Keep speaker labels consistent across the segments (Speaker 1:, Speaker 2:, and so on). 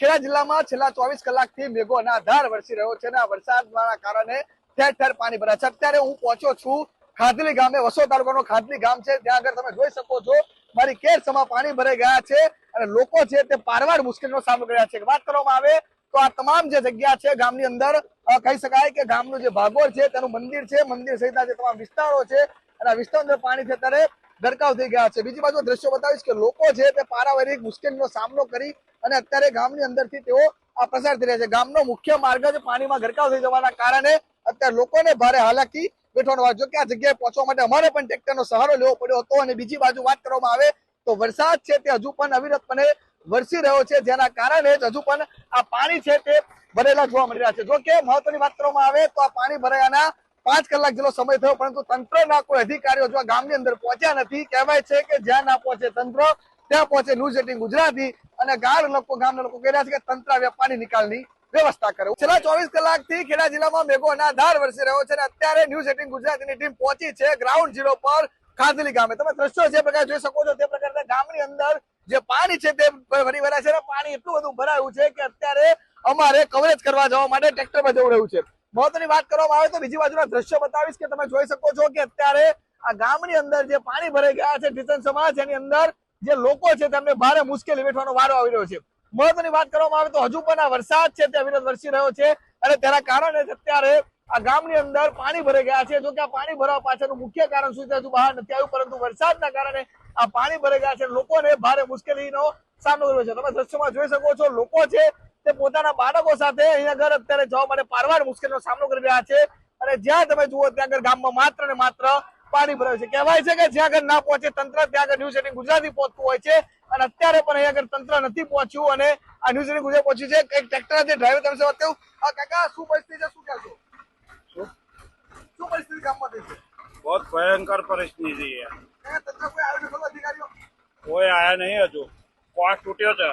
Speaker 1: ખેડા જિલ્લામાં છેલ્લા 24 કલાકથી મેઘો અનાધાર વરસી રહ્યો છે અને આ વરસાદના કારણે ઠેર ઠેર પાણી ભરાયા છે। અત્યારે હું પહોંચ્યો છું ખાદલી ગામે, વસો તાલુકાનો ખાદલી ગામ છે, ત્યાં આગળ તમે જોઈ શકો છો મારી કેરસમાં પાણી ભરાઈ ગયા છે અને લોકો છે તે પારવાર મુશ્કેલીનો સામનો કરી રહ્યા છે। વાત કરવામાં આવે તો આ તમામ જે જગ્યા છે ગામની અંદર કહી શકાય કે ગામનું જે ભાગોળ છે તેનું મંદિર છે, મંદિર સહિતના જે તમામ વિસ્તારો છે અને આ વિસ્તારની અંદર પાણી છે ત્યારે ગરકાવ થઈ ગયા છે। બીજી બાજુ દ્રશ્યો બતાવીશ કે લોકો છે તે પારાવારિક મુશ્કેલીનો સામનો કરી અને અત્યારે ગામની અંદરથી તેઓ આ પસાર થઈ રહ્યા છે। ગામનો મુખ્ય માર્ગ જ પાણીમાં ગરકાવ થઈ જવાના કારણે અત્યારે લોકોને ભારે હાલાકી વેઠવાનો વાંચો કે આ જગ્યાએ પહોંચવા માટે અમારે પણ ટ્રેક્ટરનો સહારો લેવો પડ્યો હતો। અને બીજી બાજુ વાત કરવામાં આવે તો વરસાદ છે તે હજુ પણ અવિરતપણે વરસી રહ્યો છે, જેના કારણે હજુ પણ આ પાણી છે તે ભરેલા જોવા મળી રહ્યા છે। જો કે મહત્વની વાત કરવામાં આવે તો આ પાણી ભરાયાના 5 કલાક જેટલો સમય થયો, પરંતુ તંત્રના કોઈ અધિકારીઓ જો ગામની અંદર પહોંચ્યા નથી। કહેવાય છે કે જ્યાં ના પહોંચે તંત્ર ત્યાં પહોંચે ન્યૂઝ 18 ગુજરાતી અને ગામના લોકો કહી રહ્યા છે કે તંત્ર પાણી નિકાલની વ્યવસ્થા કરે। છેલ્લા 24 કલાકથી ખેડા જિલ્લામાં મેઘો અનાધાર વરસી રહ્યો છે અને અત્યારે ન્યૂઝ 18 ગુજરાતીની ટીમ પહોંચી છે ગ્રાઉન્ડ ઝીરો પર ખાદલી ગામે। તમે દ્રશ્યો જે પ્રકારે જોઈ શકો છો તે પ્રકારે ગામની અંદર જે પાણી છે તે ભરી ભરાય છે અને પાણી એટલું બધું ભરાયું છે કે અત્યારે અમારે કવરેજ કરવા જવા માટે ટ્રેક્ટરમાં જવું રહ્યું છે। મહત્વની વાત કરવામાં આવે તો બીજી બાજુના દ્રશ્યો બતાવીશ કે તમે જોઈ શકો છો કે અત્યારે આ ગામની અંદર જે પાણી ભરાઈ ગયા છે ડિસન સમાજ, એની અંદર જે લોકો છે તેમને ભારે મુશ્કેલી વેઠવાનો વારો આવી રહ્યો છે। મહત્વની વાત કરવામાં આવે તો હજુ પણ આ વરસાદ છે તે અવિરત વરસી રહ્યો છે અને તેના કારણે અત્યારે આ ગામની અંદર પાણી ભરાઈ ગયા છે। જો કે આ પાણી ભરવા પાછળનું મુખ્ય કારણ શું છે હજુ બહાર નથી આવ્યું, પરંતુ વરસાદના કારણે આ પાણી ભરાઈ ગયા છે, લોકોને ભારે મુશ્કેલીનો સામનો કર્યો છે। તમે દ્રશ્યોમાં જોઈ શકો છો લોકો છે તે પોતાના બાળકો સાથે અહીંયા ઘર અત્યારે જવા માટે પારવાર મુશ્કેલીનો સામનો કરી રહ્યા છે અને જ્યાં તમે જુઓ ત્યાં આગળ ગામમાં માત્ર ને માત્ર પાણી ભરાયું છે। કહેવાય છે કે જ્યાં આગળ ના પહોંચે તંત્ર ત્યાં આગળ ન્યૂઝ 18 ગુજરાતી પહોંચતું હોય છે અને અત્યારે પણ અહીંયા આગળ તંત્ર નથી પહોંચ્યું અને આ ન્યૂઝ 18 ગુજરાતી પહોંચ્યું છે। એક ટ્રેક્ટર જે ડ્રાઈવર તમને વાત કહું, કાકા શું પરિસ્થિતિ છે, શું કહેશો? શું પરિસ્થિતિ ગામમાં થઈ છે?
Speaker 2: बहुत भयंकर परिस्थिति है।
Speaker 1: તંત્ર કોઈ આવ્યો નથી, અધિકારીઓ
Speaker 2: कोई आया नहीं है, जो पास टूटे थे।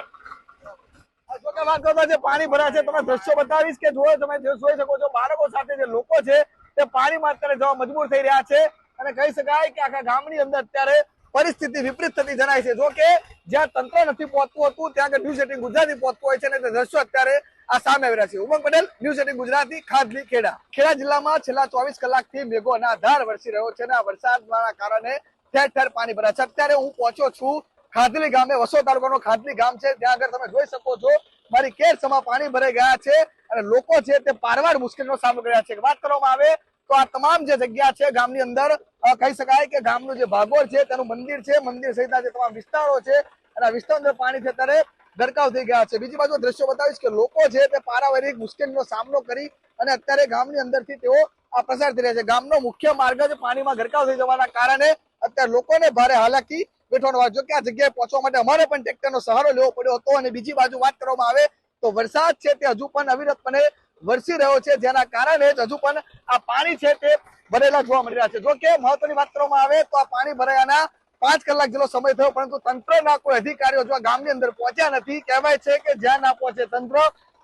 Speaker 1: જો કે વાત કરતા જે પાણી ભરાય છે તમે દ્રશ્યો બતાવીશ કે જો તમે જોઈ શકો છો બાળકો સાથે જે લોકો છે તે પાણીમાં અત્યારે જવા મજબૂર થઈ રહ્યા છે અને કહી શકાય કે આખા ગામની અંદર અત્યારે પરિસ્થિતિ વિપરીત થતી જણાય છે। જો કે જ્યાં તંત્ર નથી પહોંચતું હતું ત્યાં આગળ ન્યૂઝ 18 ગુજરાતી પહોંચતું હોય છે અને તે દ્રશ્યો અત્યારે આ સામે આવી રહ્યા છે। ઉમંગ પટેલ, ન્યૂઝ 18 ગુજરાતી, ખાદલી, ખેડા। ખેડા જિલ્લામાં છેલ્લા 24 કલાકથી મેઘો અનાધાર વરસી રહ્યો છે અને આ વરસાદના કારણે ઠેર ઠેર પાણી ભરાયા છે। અત્યારે હું પહોંચ્યો છું ખાદલી ગામે, વસો તાલુકાનો ખાદલી ગામ છે, ત્યાં આગળ તમે જોઈ શકો છો મારી કેરસમાં પાણી ભરાઈ ગયા છે અને લોકો છે તે પારવાર મુશ્કેલીનો સામનો કરી રહ્યા છે। વાત કરવામાં આવે તો આ તમામ જે જગ્યા છે ગામની અંદર કહી શકાય કે ગામનું જે ભાગોળ છે તેનું મંદિર છે, મંદિર સહિતના જે તમામ વિસ્તારો છે અને આ વિસ્તારની અંદર પાણી છે ત્યારે ગરકાવ થઈ ગયા છે। બીજી બાજુ દ્રશ્યો બતાવીશ કે લોકો છે તે પારાવારિક મુશ્કેલીનો સામનો કરી અને અત્યારે ગામની અંદરથી તેઓ આ પસાર થઈ રહ્યા છે। ગામનો મુખ્ય માર્ગ જ પાણીમાં ગરકાવ થઈ જવાના કારણે અત્યારે લોકોને ભારે હાલાકી વેઠવાનો વાંચો કે આ જગ્યાએ પહોંચવા માટે અમારે પણ ટ્રેક્ટરનો સહારો લેવો પડ્યો હતો। અને બીજી બાજુ વાત કરવામાં આવે તો વરસાદ છે તે હજુ પણ અવિરતપણે વરસી રહ્યો છે, જેના કારણે હજુ પણ આ પાણી છે તે ભરેલા જોવા મળી રહ્યા છે। જો કે મહત્વની વાત કરવામાં આવે તો આ પાણી ભરાયાના 5 કલાક જેટલો સમય થયો, પરંતુ તંત્રના કોઈ અધિકારીઓ જો ગામની અંદર પહોંચ્યા નથી। કહેવાય છે કે જ્યાં ના પહોંચે તંત્ર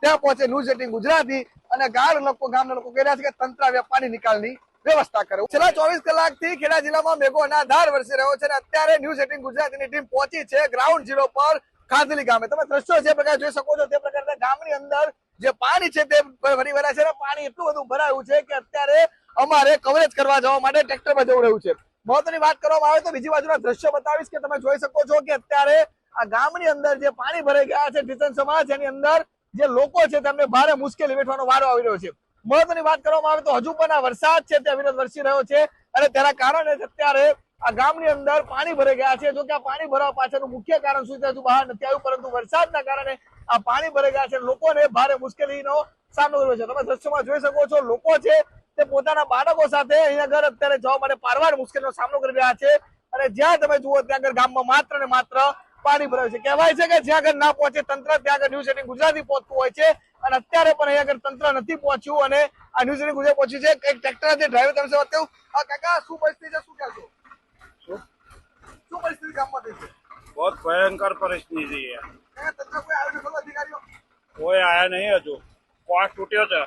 Speaker 1: ત્યાં પહોંચે ન્યૂઝ 18 ગુજરાતી અને ગામના લોકો કહી રહ્યા છે કે તંત્ર પાણી નિકાલની વ્યવસ્થા કરે। છેલ્લા 24 કલાકથી ખેડા જિલ્લામાં મેઘો અનાધાર વરસી રહ્યો છે અને અત્યારે ન્યૂઝ 18 ગુજરાતીની ટીમ પહોંચી છે ગ્રાઉન્ડ ઝીરો પર ખાદલી ગામે। તમે દ્રશ્યો જે પ્રકારે જોઈ શકો છો તે પ્રકારે ગામની અંદર જે પાણી છે તે ભરી ભરાય છે અને પાણી એટલું બધું ભરાયું છે કે અત્યારે અમારે કવરેજ કરવા જવા માટે ટ્રેક્ટરમાં જવું રહ્યું છે। મહત્વની વાત કરવામાં આવે તો બીજી બાજુના દ્રશ્યો બતાવીશ કે તમે જોઈ શકો છો કે અત્યારે આ ગામની અંદર જે પાણી ભરાઈ ગયા છે ડિસન સમાજ, એની અંદર જે લોકો છે તેમને ભારે મુશ્કેલી વેઠવાનો વારો આવી રહ્યો છે। મહત્વની વાત કરવામાં આવે તો હજુ પણ આ વરસાદ છે તે અવિરત વરસી રહ્યો છે અને તેના કારણે અત્યારે આ ગામની અંદર પાણી ભરાઈ ગયા છે। જો કે આ પાણી ભરવા પાછળનું મુખ્ય કારણ શું છે હજુ બહાર નથી આવ્યું, પરંતુ વરસાદના કારણે આ પાણી ભરાઈ ગયા છે, લોકોને ભારે મુશ્કેલીનો સામનો કર્યો છે। તમે દ્રશ્યોમાં જોઈ શકો છો લોકો છે તે પોતાના બાળકો સાથે અહીંયા ઘર અત્યારે જવા માટે પારવાર મુશ્કેલીનો સામનો કરી રહ્યા છે અને જ્યાં તમે જુઓ ત્યાં આગળ ગામમાં માત્ર ને માત્ર પાણી ભરાયું છે। કહેવાય છે કે જ્યાં આગળ ના પહોંચે તંત્ર ત્યાં આગળ ન્યૂઝ 18 ગુજરાતી પહોંચતું હોય છે અને અત્યારે પણ અહીંયા આગળ તંત્ર નથી પહોંચ્યું અને આ ન્યૂઝ 18 ગુજરાતી પહોંચ્યું છે। એક ટ્રેક્ટર જે ડ્રાઈવર તમને વાત કહું, કાકા શું પરિસ્થિતિ છે, શું કહેશો? શું પરિસ્થિતિ ગામમાં થઈ છે?
Speaker 2: बहुत भयंकर परिस्थिति है।
Speaker 1: તંત્ર કોઈ આવ્યો નથી, અધિકારીઓ
Speaker 2: कोई आया नहीं है, जो पास टूटे थे।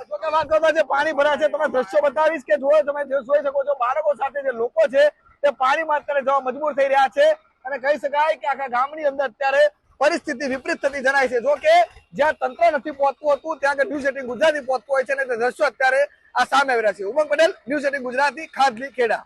Speaker 1: જો કે વાત કરતા જે પાણી ભરાય છે તમે દ્રશ્યો બતાવીશ કે જો તમે જોઈ શકો છો બાળકો સાથે જે લોકો છે તે પાણીમાં અત્યારે જવા મજબૂર થઈ રહ્યા છે અને કહી શકાય કે આખા ગામની અંદર અત્યારે પરિસ્થિતિ વિપરીત થતી જણાય છે. જો કે જ્યાં તંત્ર નથી પહોંચતું હતું ત્યાં ન્યૂઝ 18 ગુજરાતી પહોંચતું હોય છે અને તે દ્રશ્યો અત્યારે આ સામે આવી રહ્યા છે. ઉમંગ પટેલ, ન્યૂઝ 18 ગુજરાતી, ખાદલી, ખેડા.